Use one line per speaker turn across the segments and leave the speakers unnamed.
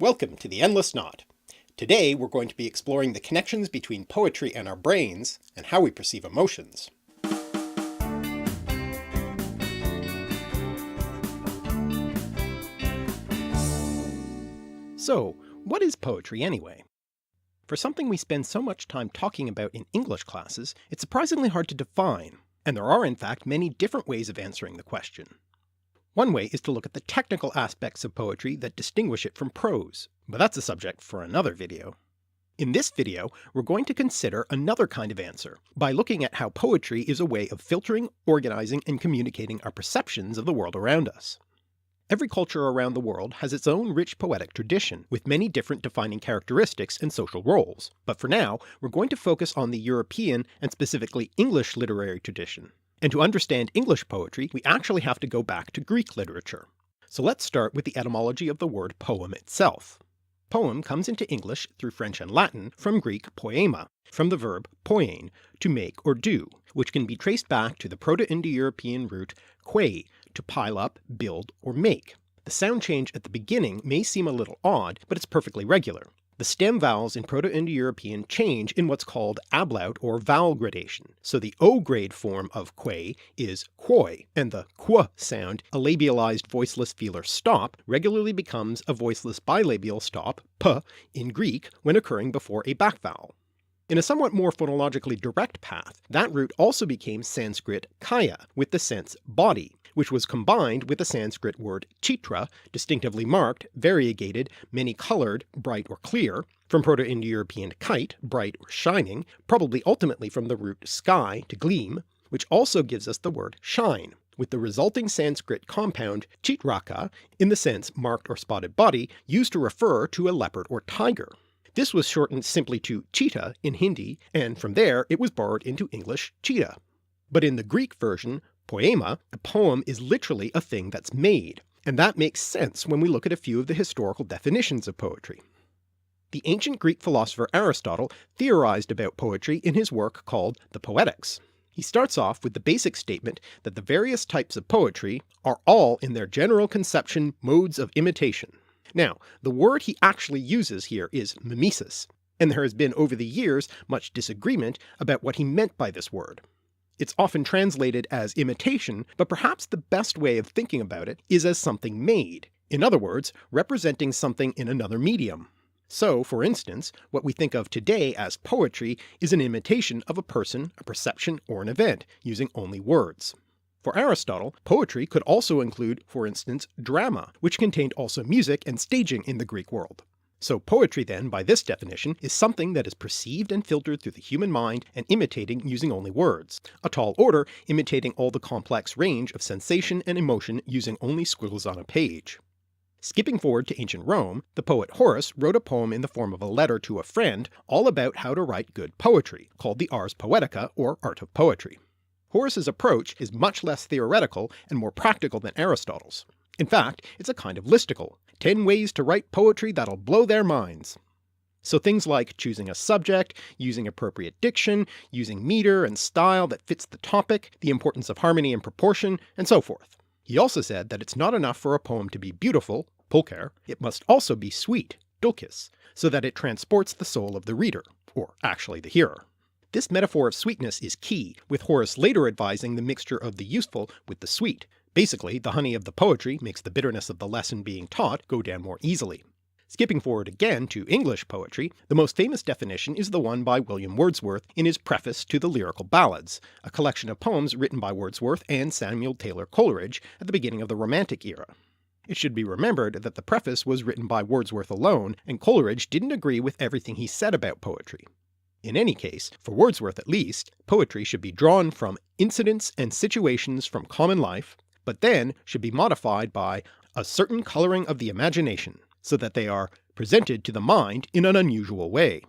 Welcome to the Endless Knot. Today we're going to be exploring the connections between poetry and our brains, and how we perceive emotions. So, what is poetry anyway? For something we spend so much time talking about in English classes, it's surprisingly hard to define, and there are in fact many different ways of answering the question. One way is to look at the technical aspects of poetry that distinguish it from prose, but that's a subject for another video. In this video, we're going to consider another kind of answer, by looking at how poetry is a way of filtering, organizing, and communicating our perceptions of the world around us. Every culture around the world has its own rich poetic tradition, with many different defining characteristics and social roles, but for now we're going to focus on the European and specifically English literary tradition. And to understand English poetry, we actually have to go back to Greek literature. So let's start with the etymology of the word poem itself. Poem comes into English through French and Latin from Greek poema, from the verb poiein, to make or do, which can be traced back to the Proto-Indo-European root quae, to pile up, build, or make. The sound change at the beginning may seem a little odd, but it's perfectly regular. The stem vowels in Proto-Indo-European change in what's called ablaut or vowel gradation, so the O-grade form of quae is quoi, and the qu sound, a labialized voiceless feeler stop, regularly becomes a voiceless bilabial stop, p, in Greek when occurring before a back vowel. In a somewhat more phonologically direct path, that root also became Sanskrit kaya, with the sense body, which was combined with the Sanskrit word chitra, distinctively marked, variegated, many-coloured, bright or clear, from Proto-Indo-European kite, bright or shining, probably ultimately from the root sky to gleam, which also gives us the word shine, with the resulting Sanskrit compound chitraka in the sense marked or spotted body, used to refer to a leopard or tiger. This was shortened simply to cheetah in Hindi, and from there it was borrowed into English cheetah. But in the Greek version, poema, a poem is literally a thing that's made, and that makes sense when we look at a few of the historical definitions of poetry. The ancient Greek philosopher Aristotle theorized about poetry in his work called the Poetics. He starts off with the basic statement that the various types of poetry are all in their general conception modes of imitation. Now, the word he actually uses here is mimesis, and there has been over the years much disagreement about what he meant by this word. It's often translated as imitation, but perhaps the best way of thinking about it is as something made, in other words, representing something in another medium. So, for instance, what we think of today as poetry is an imitation of a person, a perception, or an event, using only words. For Aristotle, poetry could also include, for instance, drama, which contained also music and staging in the Greek world. So poetry then, by this definition, is something that is perceived and filtered through the human mind and imitating using only words, a tall order imitating all the complex range of sensation and emotion using only squiggles on a page. Skipping forward to ancient Rome, the poet Horace wrote a poem in the form of a letter to a friend all about how to write good poetry, called the Ars Poetica, or Art of Poetry. Horace's approach is much less theoretical and more practical than Aristotle's. In fact, it's a kind of listicle, 10 ways to write poetry that'll blow their minds. So things like choosing a subject, using appropriate diction, using meter and style that fits the topic, the importance of harmony and proportion, and so forth. He also said that it's not enough for a poem to be beautiful, pulcher, it must also be sweet, dulcis, so that it transports the soul of the reader, or actually the hearer. This metaphor of sweetness is key, with Horace later advising the mixture of the useful with the sweet. Basically, the honey of the poetry makes the bitterness of the lesson being taught go down more easily. Skipping forward again to English poetry, the most famous definition is the one by William Wordsworth in his preface to the Lyrical Ballads, a collection of poems written by Wordsworth and Samuel Taylor Coleridge at the beginning of the Romantic era. It should be remembered that the preface was written by Wordsworth alone, and Coleridge didn't agree with everything he said about poetry. In any case, for Wordsworth at least, poetry should be drawn from incidents and situations from common life, but then should be modified by a certain colouring of the imagination, so that they are presented to the mind in an unusual way.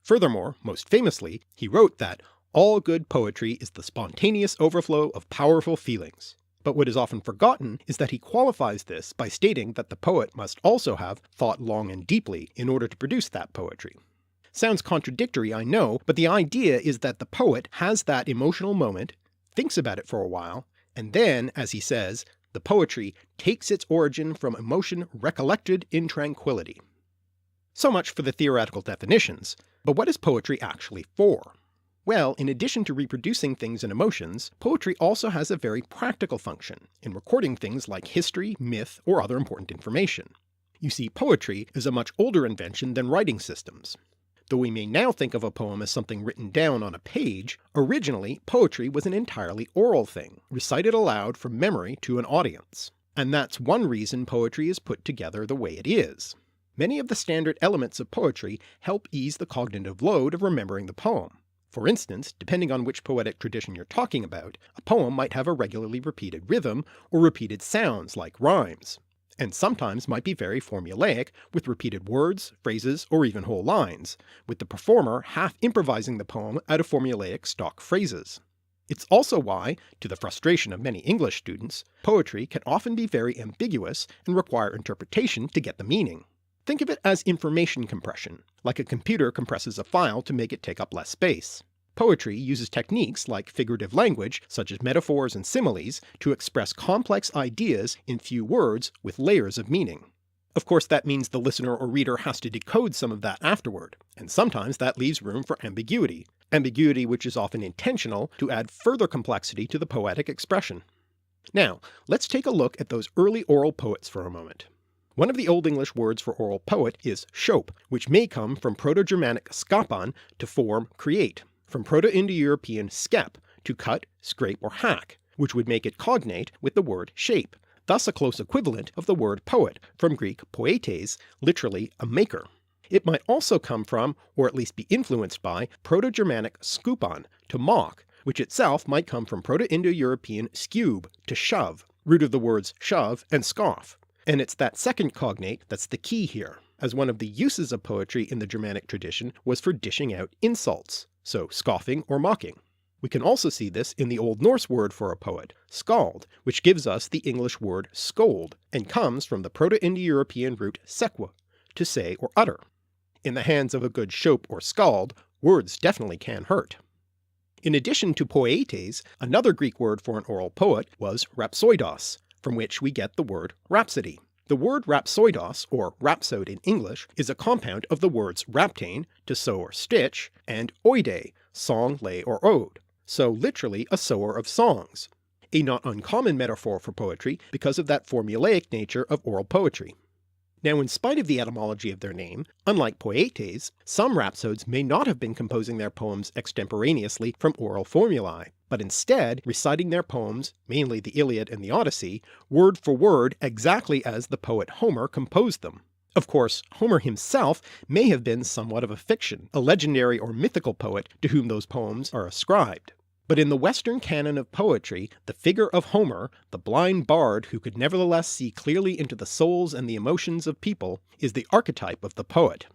Furthermore, most famously, he wrote that all good poetry is the spontaneous overflow of powerful feelings. But what is often forgotten is that he qualifies this by stating that the poet must also have thought long and deeply in order to produce that poetry. Sounds contradictory, I know, but the idea is that the poet has that emotional moment, thinks about it for a while, and then, as he says, the poetry takes its origin from emotion recollected in tranquility. So much for the theoretical definitions, but what is poetry actually for? Well, in addition to reproducing things and emotions, poetry also has a very practical function in recording things like history, myth, or other important information. You see, poetry is a much older invention than writing systems. Though we may now think of a poem as something written down on a page, originally poetry was an entirely oral thing, recited aloud from memory to an audience. And that's one reason poetry is put together the way it is. Many of the standard elements of poetry help ease the cognitive load of remembering the poem. For instance, depending on which poetic tradition you're talking about, a poem might have a regularly repeated rhythm or repeated sounds like rhymes, and sometimes might be very formulaic with repeated words, phrases, or even whole lines, with the performer half improvising the poem out of formulaic stock phrases. It's also why, to the frustration of many English students, poetry can often be very ambiguous and require interpretation to get the meaning. Think of it as information compression, like a computer compresses a file to make it take up less space. Poetry uses techniques like figurative language, such as metaphors and similes, to express complex ideas in few words with layers of meaning. Of course, that means the listener or reader has to decode some of that afterward, and sometimes that leaves room for ambiguity which is often intentional to add further complexity to the poetic expression. Now, let's take a look at those early oral poets for a moment. One of the Old English words for oral poet is shope, which may come from Proto-Germanic skapan, to form, create, from Proto-Indo-European skep, to cut, scrape, or hack, which would make it cognate with the word shape, thus a close equivalent of the word poet, from Greek poietes, literally a maker. It might also come from, or at least be influenced by, Proto-Germanic skupan, to mock, which itself might come from Proto-Indo-European skube, to shove, root of the words shove and scoff. And it's that second cognate that's the key here, as one of the uses of poetry in the Germanic tradition was for dishing out insults, so scoffing or mocking. We can also see this in the Old Norse word for a poet, skald, which gives us the English word scold, and comes from the Proto-Indo-European root sekwa, to say or utter. In the hands of a good shope or skald, words definitely can hurt. In addition to poietes, another Greek word for an oral poet was rhapsoidos, from which we get the word rhapsody. The word rhapsoidos, or rhapsode in English, is a compound of the words rhaptane, to sew or stitch, and oide, song, lay, or ode, so literally a sewer of songs. A not uncommon metaphor for poetry because of that formulaic nature of oral poetry. Now, in spite of the etymology of their name, unlike poietes, some rhapsodes may not have been composing their poems extemporaneously from oral formulae, but instead reciting their poems, mainly the Iliad and the Odyssey, word for word exactly as the poet Homer composed them. Of course, Homer himself may have been somewhat of a fiction, a legendary or mythical poet to whom those poems are ascribed. But in the Western canon of poetry, the figure of Homer, the blind bard who could nevertheless see clearly into the souls and the emotions of people, is the archetype of the poet.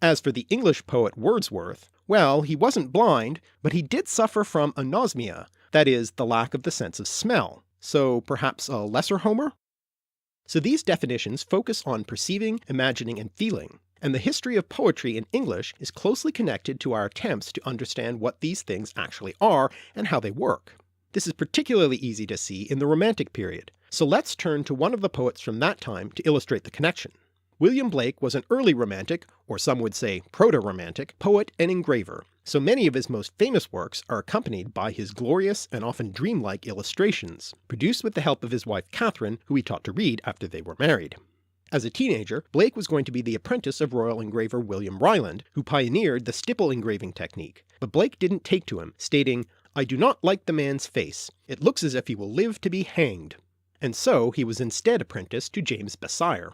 As for the English poet Wordsworth, well, he wasn't blind, but he did suffer from anosmia, that is, the lack of the sense of smell, so perhaps a lesser Homer? So these definitions focus on perceiving, imagining, and feeling, and the history of poetry in English is closely connected to our attempts to understand what these things actually are and how they work. This is particularly easy to see in the Romantic period, so let's turn to one of the poets from that time to illustrate the connection. William Blake was an early Romantic, or some would say proto-Romantic, poet and engraver, so many of his most famous works are accompanied by his glorious and often dreamlike illustrations, produced with the help of his wife Catherine, who he taught to read after they were married. As a teenager, Blake was going to be the apprentice of royal engraver William Ryland, who pioneered the stipple engraving technique, but Blake didn't take to him, stating, "I do not like the man's face. It looks as if he will live to be hanged." And so he was instead apprenticed to James Basire.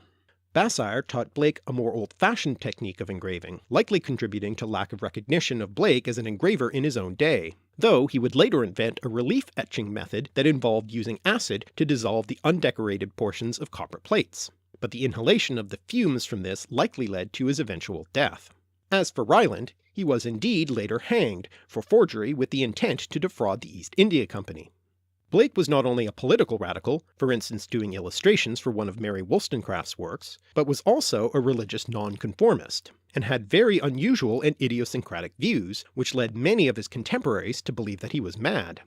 Basire taught Blake a more old-fashioned technique of engraving, likely contributing to lack of recognition of Blake as an engraver in his own day, though he would later invent a relief etching method that involved using acid to dissolve the undecorated portions of copper plates. But the inhalation of the fumes from this likely led to his eventual death. As for Ryland, he was indeed later hanged for forgery with the intent to defraud the East India Company. Blake was not only a political radical, for instance doing illustrations for one of Mary Wollstonecraft's works, but was also a religious nonconformist, and had very unusual and idiosyncratic views, which led many of his contemporaries to believe that he was mad.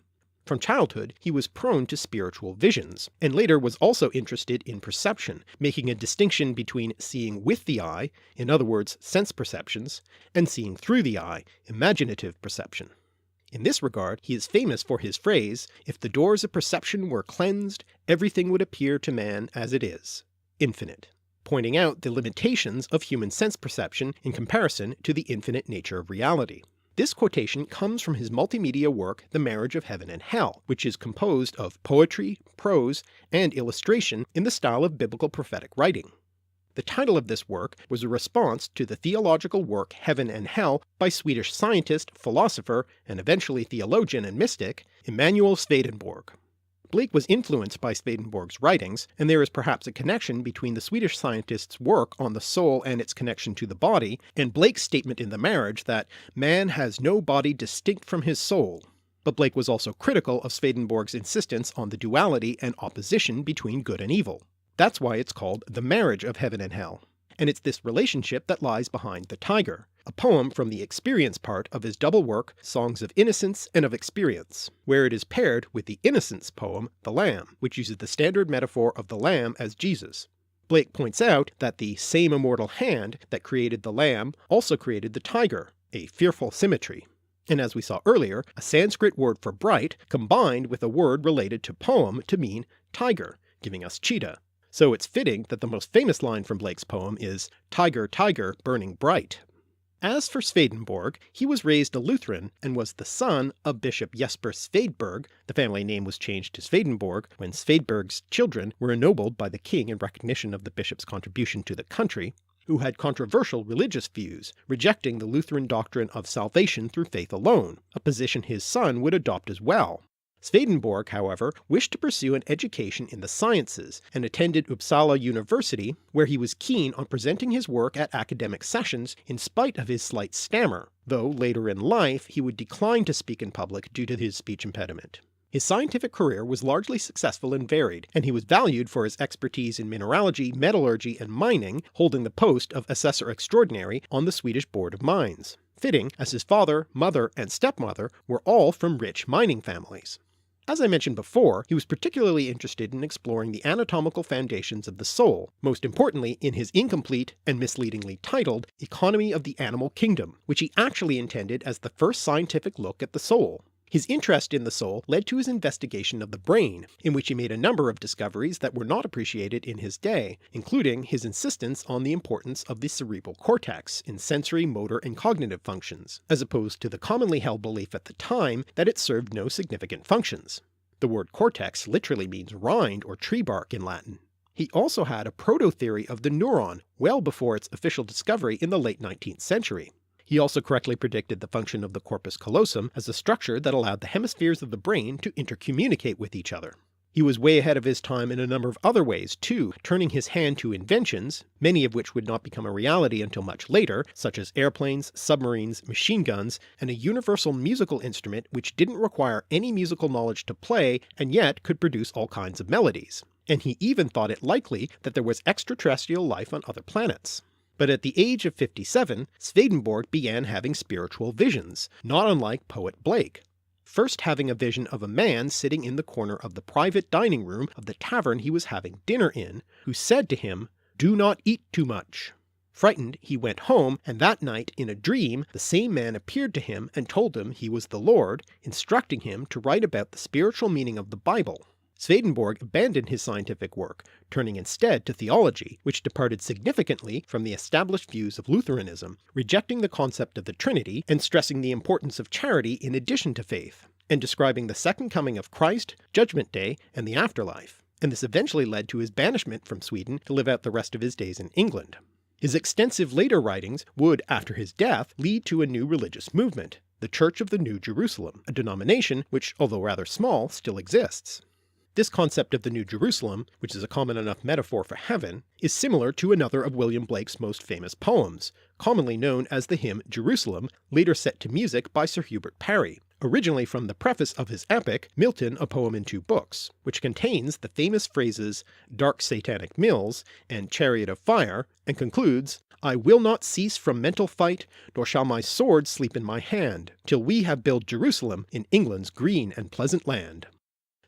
From childhood, he was prone to spiritual visions, and later was also interested in perception, making a distinction between seeing with the eye, in other words sense perceptions, and seeing through the eye, imaginative perception. In this regard, he is famous for his phrase, "If the doors of perception were cleansed, everything would appear to man as it is, infinite," pointing out the limitations of human sense perception in comparison to the infinite nature of reality. This quotation comes from his multimedia work The Marriage of Heaven and Hell, which is composed of poetry, prose, and illustration in the style of biblical prophetic writing. The title of this work was a response to the theological work Heaven and Hell by Swedish scientist, philosopher, and eventually theologian and mystic, Emanuel Swedenborg. Blake was influenced by Swedenborg's writings, and there is perhaps a connection between the Swedish scientist's work on the soul and its connection to the body, and Blake's statement in The Marriage that man has no body distinct from his soul. But Blake was also critical of Swedenborg's insistence on the duality and opposition between good and evil. That's why it's called The Marriage of Heaven and Hell. And it's this relationship that lies behind The Tiger, a poem from the experience part of his double work Songs of Innocence and of Experience, where it is paired with the Innocence poem The Lamb, which uses the standard metaphor of the lamb as Jesus. Blake points out that the same immortal hand that created the lamb also created the tiger, a fearful symmetry. And as we saw earlier, a Sanskrit word for bright combined with a word related to poem to mean tiger, giving us cheetah. So it's fitting that the most famous line from Blake's poem is, "Tiger, tiger, burning bright." As for Swedenborg, he was raised a Lutheran and was the son of Bishop Jesper Svedberg. The family name was changed to Swedenborg when Svedberg's children were ennobled by the king in recognition of the bishop's contribution to the country, who had controversial religious views, rejecting the Lutheran doctrine of salvation through faith alone, a position his son would adopt as well. Swedenborg, however, wished to pursue an education in the sciences, and attended Uppsala University, where he was keen on presenting his work at academic sessions in spite of his slight stammer, though later in life he would decline to speak in public due to his speech impediment. His scientific career was largely successful and varied, and he was valued for his expertise in mineralogy, metallurgy, and mining, holding the post of Assessor Extraordinary on the Swedish Board of Mines. Fitting, as his father, mother, and stepmother were all from rich mining families. As I mentioned before, he was particularly interested in exploring the anatomical foundations of the soul, most importantly in his incomplete and misleadingly titled Economy of the Animal Kingdom, which he actually intended as the first scientific look at the soul. His interest in the soul led to his investigation of the brain, in which he made a number of discoveries that were not appreciated in his day, including his insistence on the importance of the cerebral cortex in sensory, motor, and cognitive functions, as opposed to the commonly held belief at the time that it served no significant functions. The word cortex literally means rind or tree bark in Latin. He also had a proto-theory of the neuron well before its official discovery in the late 19th century. He also correctly predicted the function of the corpus callosum as a structure that allowed the hemispheres of the brain to intercommunicate with each other. He was way ahead of his time in a number of other ways too, turning his hand to inventions, many of which would not become a reality until much later, such as airplanes, submarines, machine guns, and a universal musical instrument which didn't require any musical knowledge to play and yet could produce all kinds of melodies. And he even thought it likely that there was extraterrestrial life on other planets. But at the age of 57, Swedenborg began having spiritual visions, not unlike poet Blake. First having a vision of a man sitting in the corner of the private dining room of the tavern he was having dinner in, who said to him, "Do not eat too much." Frightened, he went home, and that night in a dream the same man appeared to him and told him he was the Lord, instructing him to write about the spiritual meaning of the Bible. Swedenborg abandoned his scientific work, turning instead to theology, which departed significantly from the established views of Lutheranism, rejecting the concept of the Trinity and stressing the importance of charity in addition to faith, and describing the second coming of Christ, Judgment Day, and the afterlife. And this eventually led to his banishment from Sweden to live out the rest of his days in England. His extensive later writings would, after his death, lead to a new religious movement, the Church of the New Jerusalem, a denomination which, although rather small, still exists. This concept of the New Jerusalem, which is a common enough metaphor for heaven, is similar to another of William Blake's most famous poems, commonly known as the hymn Jerusalem, later set to music by Sir Hubert Parry, originally from the preface of his epic Milton, a Poem in Two Books, which contains the famous phrases "dark satanic mills" and "chariot of fire," and concludes, I will not cease from mental fight, nor shall my sword sleep in my hand, till we have built Jerusalem in England's green and pleasant land.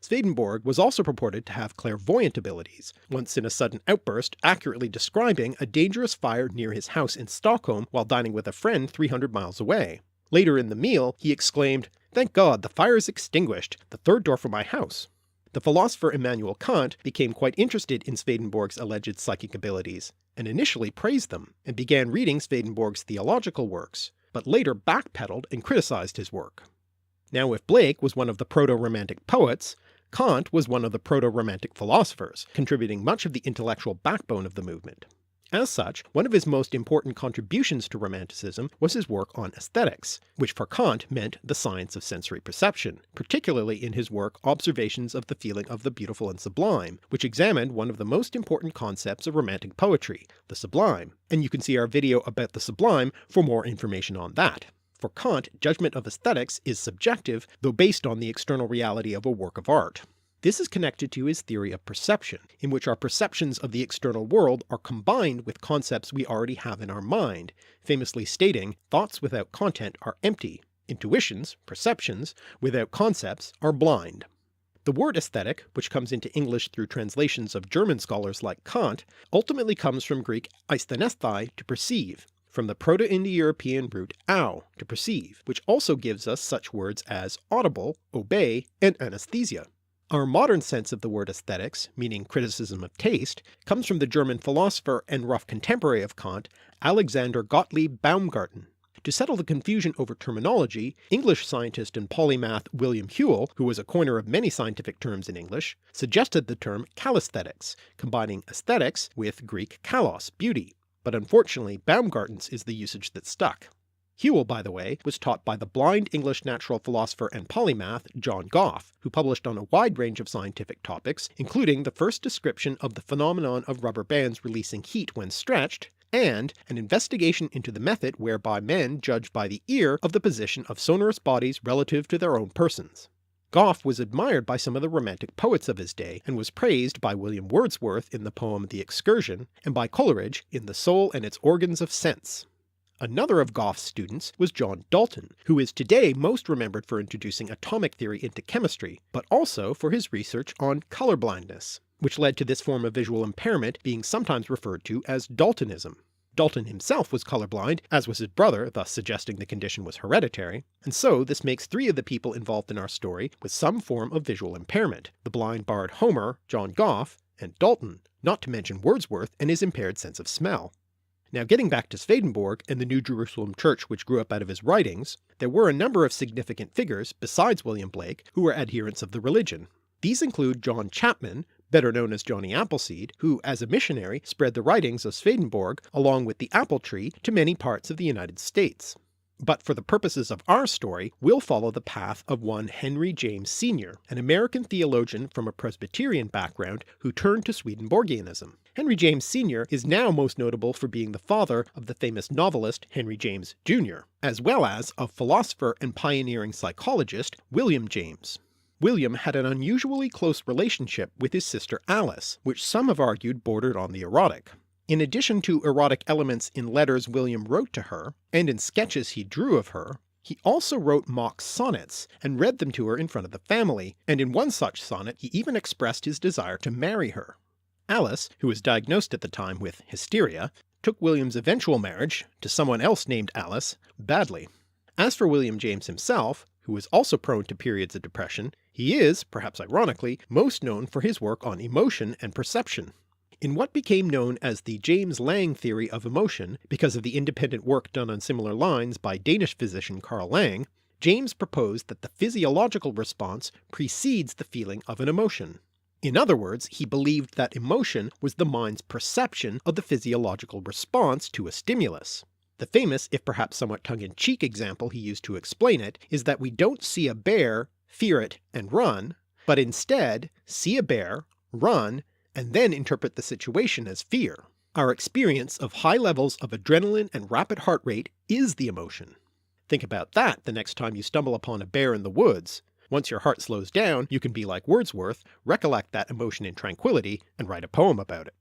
Swedenborg was also purported to have clairvoyant abilities, once in a sudden outburst accurately describing a dangerous fire near his house in Stockholm while dining with a friend 300 miles away. Later in the meal he exclaimed, "Thank God, the fire is extinguished, the third door from my house." The philosopher Immanuel Kant became quite interested in Swedenborg's alleged psychic abilities, and initially praised them, and began reading Swedenborg's theological works, but later backpedaled and criticized his work. Now if Blake was one of the proto-romantic poets, Kant was one of the proto-romantic philosophers, contributing much of the intellectual backbone of the movement. As such, one of his most important contributions to Romanticism was his work on aesthetics, which for Kant meant the science of sensory perception, particularly in his work Observations of the Feeling of the Beautiful and Sublime, which examined one of the most important concepts of Romantic poetry, the sublime, and you can see our video about the sublime for more information on that. For Kant, judgment of aesthetics is subjective, though based on the external reality of a work of art. This is connected to his theory of perception, in which our perceptions of the external world are combined with concepts we already have in our mind, famously stating, "Thoughts without content are empty. Intuitions, perceptions, without concepts are blind." The word aesthetic, which comes into English through translations of German scholars like Kant, ultimately comes from Greek aisthanesthai, to perceive, from the Proto-Indo-European root au, to perceive, which also gives us such words as audible, obey, and anesthesia. Our modern sense of the word aesthetics, meaning criticism of taste, comes from the German philosopher and rough contemporary of Kant, Alexander Gottlieb Baumgarten. To settle the confusion over terminology, English scientist and polymath William Whewell, who was a coiner of many scientific terms in English, suggested the term calisthetics, combining aesthetics with Greek kalos, beauty, but unfortunately Baumgarten's is the usage that stuck. Whewell, by the way, was taught by the blind English natural philosopher and polymath John Goff, who published on a wide range of scientific topics, including the first description of the phenomenon of rubber bands releasing heat when stretched, and an investigation into the method whereby men judge by the ear of the position of sonorous bodies relative to their own persons. Goff was admired by some of the Romantic poets of his day, and was praised by William Wordsworth in the poem The Excursion, and by Coleridge in The Soul and Its Organs of Sense. Another of Goff's students was John Dalton, who is today most remembered for introducing atomic theory into chemistry, but also for his research on color blindness, which led to this form of visual impairment being sometimes referred to as Daltonism. Dalton himself was colorblind, as was his brother, thus suggesting the condition was hereditary, and so this makes 3 of the people involved in our story with some form of visual impairment: the blind bard Homer, John Goff, and Dalton, not to mention Wordsworth and his impaired sense of smell. Now getting back to Swedenborg and the New Jerusalem Church which grew up out of his writings, there were a number of significant figures besides William Blake who were adherents of the religion. These include John Chapman, better known as Johnny Appleseed, who as a missionary spread the writings of Swedenborg along with the apple tree to many parts of the United States. But for the purposes of our story, we'll follow the path of one Henry James Sr., an American theologian from a Presbyterian background who turned to Swedenborgianism. Henry James Sr. is now most notable for being the father of the famous novelist Henry James Jr., as well as of philosopher and pioneering psychologist William James. William had an unusually close relationship with his sister Alice, which some have argued bordered on the erotic. In addition to erotic elements in letters William wrote to her, and in sketches he drew of her, he also wrote mock sonnets and read them to her in front of the family, and in one such sonnet he even expressed his desire to marry her. Alice, who was diagnosed at the time with hysteria, took William's eventual marriage, to someone else named Alice, badly. As for William James himself, who was also prone to periods of depression, he is, perhaps ironically, most known for his work on emotion and perception. In what became known as the James Lange theory of emotion, because of the independent work done on similar lines by Danish physician Carl Lange, James proposed that the physiological response precedes the feeling of an emotion. In other words, he believed that emotion was the mind's perception of the physiological response to a stimulus. The famous, if perhaps somewhat tongue-in-cheek example he used to explain it is that we don't see a bear, fear it, and run, but instead see a bear, run, and then interpret the situation as fear. Our experience of high levels of adrenaline and rapid heart rate is the emotion. Think about that the next time you stumble upon a bear in the woods. Once your heart slows down, you can be like Wordsworth, recollect that emotion in tranquility, and write a poem about it.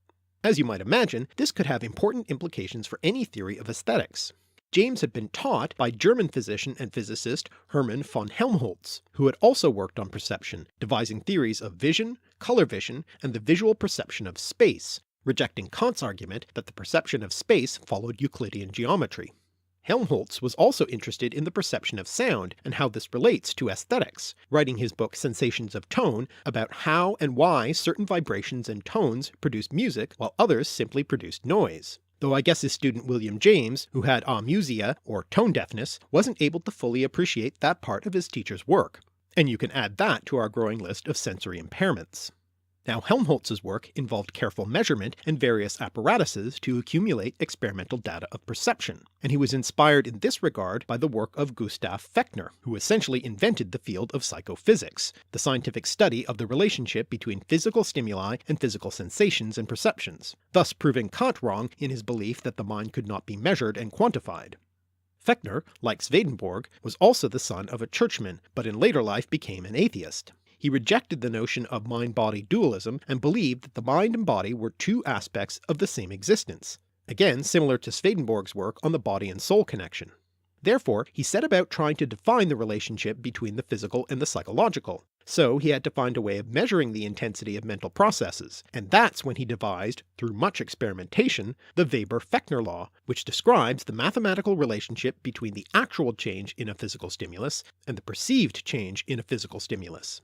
As you might imagine, this could have important implications for any theory of aesthetics. James had been taught by German physician and physicist Hermann von Helmholtz, who had also worked on perception, devising theories of vision, color vision, and the visual perception of space, rejecting Kant's argument that the perception of space followed Euclidean geometry. Helmholtz was also interested in the perception of sound and how this relates to aesthetics, writing his book Sensations of Tone about how and why certain vibrations and tones produced music while others simply produced noise. Though I guess his student William James, who had amusia or tone deafness, wasn't able to fully appreciate that part of his teacher's work. And you can add that to our growing list of sensory impairments. Now, Helmholtz's work involved careful measurement and various apparatuses to accumulate experimental data of perception, and he was inspired in this regard by the work of Gustav Fechner, who essentially invented the field of psychophysics, the scientific study of the relationship between physical stimuli and physical sensations and perceptions, thus proving Kant wrong in his belief that the mind could not be measured and quantified. Fechner, like Swedenborg, was also the son of a churchman, but in later life became an atheist. He rejected the notion of mind-body dualism and believed that the mind and body were two aspects of the same existence, again similar to Swedenborg's work on the body and soul connection. Therefore, he set about trying to define the relationship between the physical and the psychological, so he had to find a way of measuring the intensity of mental processes, and that's when he devised, through much experimentation, the Weber-Fechner law, which describes the mathematical relationship between the actual change in a physical stimulus and the perceived change in a physical stimulus.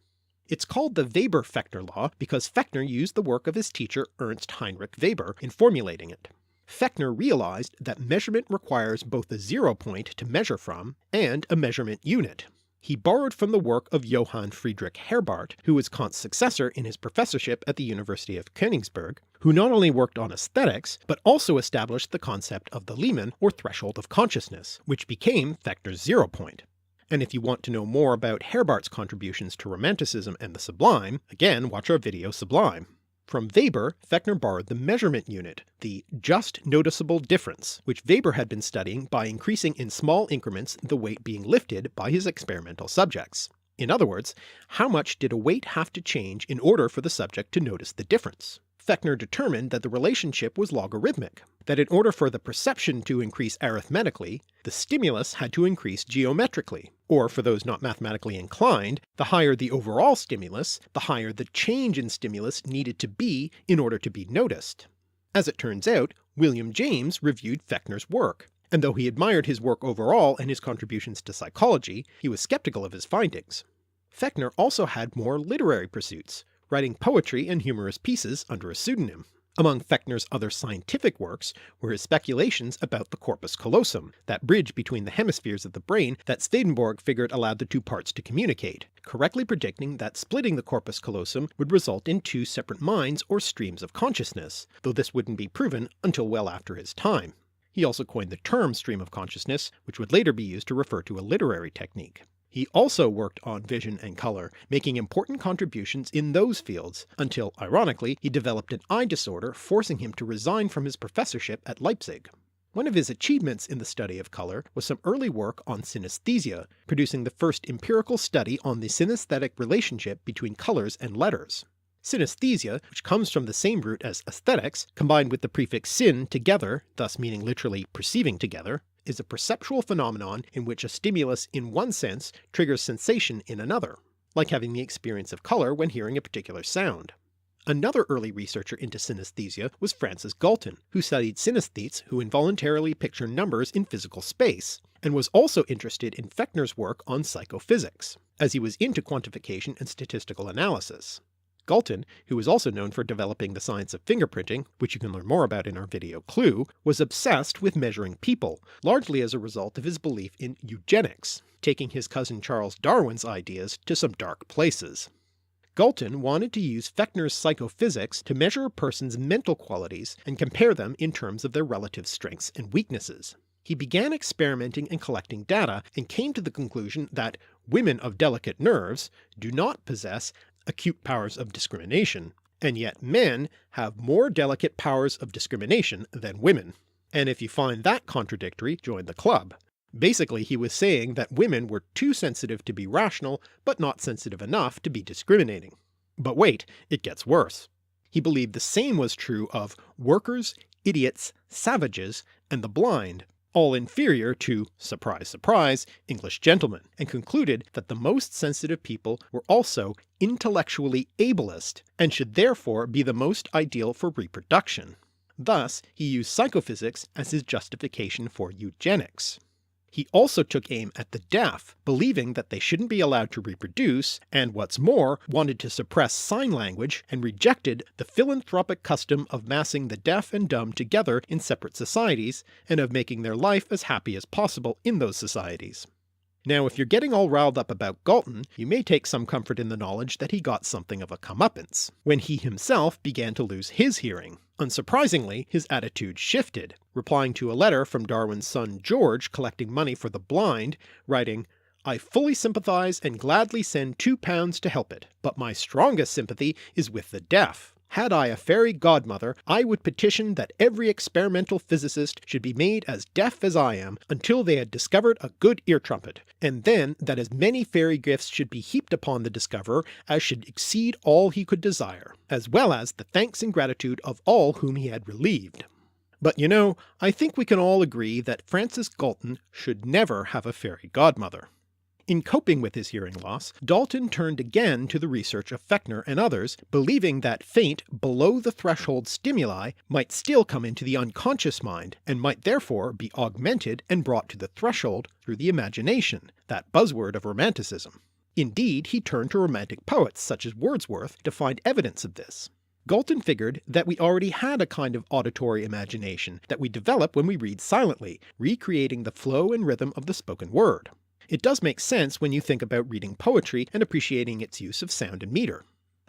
It's called the Weber-Fechner law because Fechner used the work of his teacher Ernst Heinrich Weber in formulating it. Fechner realized that measurement requires both a zero point to measure from and a measurement unit. He borrowed from the work of Johann Friedrich Herbart, who was Kant's successor in his professorship at the University of Königsberg, who not only worked on aesthetics, but also established the concept of the Leman or threshold of consciousness, which became Fechner's zero point. And if you want to know more about Herbart's contributions to Romanticism and the Sublime, again watch our video Sublime. From Weber, Fechner borrowed the measurement unit, the just noticeable difference, which Weber had been studying by increasing in small increments the weight being lifted by his experimental subjects. In other words, how much did a weight have to change in order for the subject to notice the difference? Fechner determined that the relationship was logarithmic, that in order for the perception to increase arithmetically, the stimulus had to increase geometrically, or for those not mathematically inclined, the higher the overall stimulus, the higher the change in stimulus needed to be in order to be noticed. As it turns out, William James reviewed Fechner's work, and though he admired his work overall and his contributions to psychology, he was skeptical of his findings. Fechner also had more literary pursuits, writing poetry and humorous pieces under a pseudonym. Among Fechner's other scientific works were his speculations about the corpus callosum, that bridge between the hemispheres of the brain that Swedenborg figured allowed the two parts to communicate, correctly predicting that splitting the corpus callosum would result in two separate minds or streams of consciousness, though this wouldn't be proven until well after his time. He also coined the term stream of consciousness, which would later be used to refer to a literary technique. He also worked on vision and color, making important contributions in those fields, until, ironically, he developed an eye disorder forcing him to resign from his professorship at Leipzig. One of his achievements in the study of color was some early work on synesthesia, producing the first empirical study on the synesthetic relationship between colors and letters. Synesthesia, which comes from the same root as aesthetics, combined with the prefix syn together, thus meaning literally perceiving together, is a perceptual phenomenon in which a stimulus in one sense triggers sensation in another, like having the experience of color when hearing a particular sound. Another early researcher into synesthesia was Francis Galton, who studied synesthetes who involuntarily picture numbers in physical space, and was also interested in Fechner's work on psychophysics, as he was into quantification and statistical analysis. Galton, who was also known for developing the science of fingerprinting, which you can learn more about in our video Clue, was obsessed with measuring people, largely as a result of his belief in eugenics, taking his cousin Charles Darwin's ideas to some dark places. Galton wanted to use Fechner's psychophysics to measure a person's mental qualities and compare them in terms of their relative strengths and weaknesses. He began experimenting and collecting data and came to the conclusion that women of delicate nerves do not possess acute powers of discrimination, and yet men have more delicate powers of discrimination than women. And if you find that contradictory, join the club. Basically, he was saying that women were too sensitive to be rational, but not sensitive enough to be discriminating. But wait, it gets worse. He believed the same was true of workers, idiots, savages, and the blind, all inferior to, surprise surprise, English gentlemen, and concluded that the most sensitive people were also intellectually ableist, and should therefore be the most ideal for reproduction. Thus, he used psychophysics as his justification for eugenics. He also took aim at the deaf, believing that they shouldn't be allowed to reproduce, and what's more, wanted to suppress sign language and rejected the philanthropic custom of massing the deaf and dumb together in separate societies, and of making their life as happy as possible in those societies. Now, if you're getting all riled up about Galton, you may take some comfort in the knowledge that he got something of a comeuppance when he himself began to lose his hearing. Unsurprisingly, his attitude shifted, replying to a letter from Darwin's son George collecting money for the blind, writing, "I fully sympathize and gladly send £2 to help it, but my strongest sympathy is with the deaf. Had I a fairy godmother, I would petition that every experimental physicist should be made as deaf as I am until they had discovered a good ear trumpet, and then that as many fairy gifts should be heaped upon the discoverer as should exceed all he could desire, as well as the thanks and gratitude of all whom he had relieved." But you know, I think we can all agree that Francis Galton should never have a fairy godmother. In coping with his hearing loss, Dalton turned again to the research of Fechner and others, believing that faint, below-the-threshold stimuli might still come into the unconscious mind, and might therefore be augmented and brought to the threshold through the imagination, that buzzword of Romanticism. Indeed, he turned to Romantic poets such as Wordsworth to find evidence of this. Galton figured that we already had a kind of auditory imagination that we develop when we read silently, recreating the flow and rhythm of the spoken word. It does make sense when you think about reading poetry and appreciating its use of sound and meter.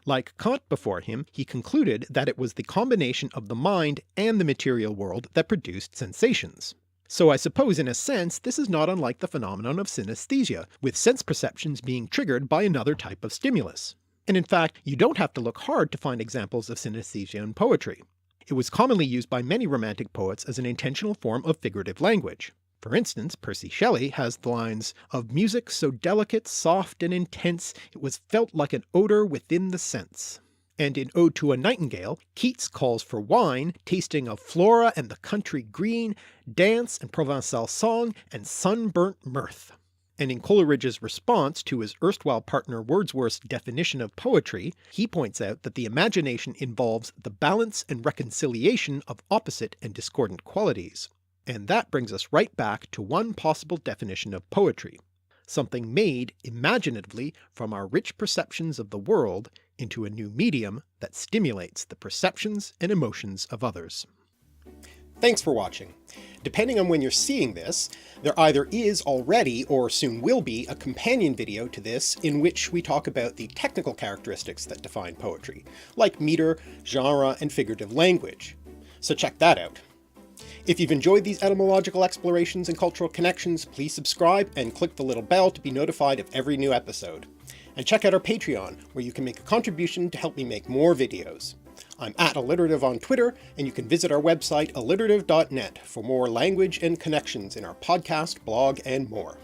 Like Kant before him, he concluded that it was the combination of the mind and the material world that produced sensations. So I suppose in a sense this is not unlike the phenomenon of synesthesia, with sense perceptions being triggered by another type of stimulus. And in fact, you don't have to look hard to find examples of synesthesia in poetry. It was commonly used by many Romantic poets as an intentional form of figurative language. For instance, Percy Shelley has the lines, "Of music so delicate, soft, and intense, it was felt like an odour within the sense." And in Ode to a Nightingale, Keats calls for wine, tasting of Flora and the country green, dance and Provençal song, and sunburnt mirth. And in Coleridge's response to his erstwhile partner Wordsworth's definition of poetry, he points out that the imagination involves the balance and reconciliation of opposite and discordant qualities. And that brings us right back to one possible definition of poetry, something made imaginatively from our rich perceptions of the world into a new medium that stimulates the perceptions and emotions of others. Thanks for watching. Depending on when you're seeing this, there either is already or soon will be a companion video to this in which we talk about the technical characteristics that define poetry, like meter, genre, and figurative language. So check that out. If you've enjoyed these etymological explorations and cultural connections, please subscribe and click the little bell to be notified of every new episode. And check out our Patreon, where you can make a contribution to help me make more videos. I'm @alliterative on Twitter, and you can visit our website alliterative.net for more language and connections in our podcast, blog, and more.